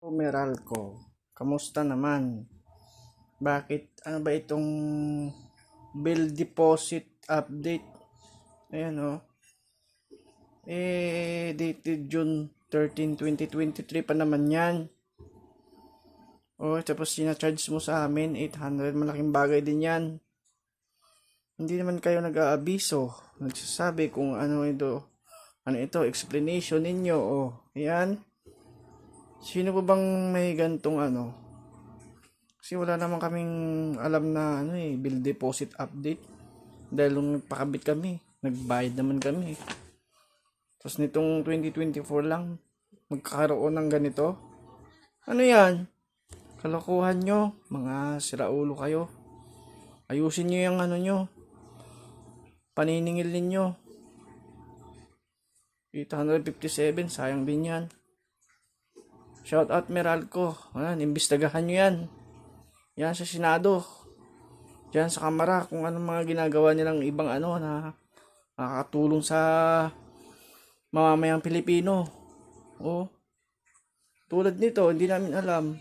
Meralco, kamusta naman? Bakit, ano ba itong bill deposit update? Ayan dated June 13, 2023 pa naman yan. Tapos sinacharge mo sa amin, 800, malaking bagay din yan. Hindi naman kayo nag-aabiso, nagsasabi kung ano ito, explanation ninyo, ayan. Sino po bang may gantong Kasi wala naman kaming alam na bill deposit update. Dahil nung nagpakabit kami, nagbayad naman kami. Tapos nitong 2024 lang, magkakaroon ng ganito. Ano yan? Kalokohan nyo, mga siraulo kayo. Ayusin nyo yung nyo, paniningil ninyo. 857, sayang din yan. Shout out Meralco. Imbestagahan nyo yan. Yan sa Senado. Diyan sa Kamara kung anong mga ginagawa nilang ibang na nakakatulong sa mamamayang Pilipino. Tulad nito, hindi namin alam.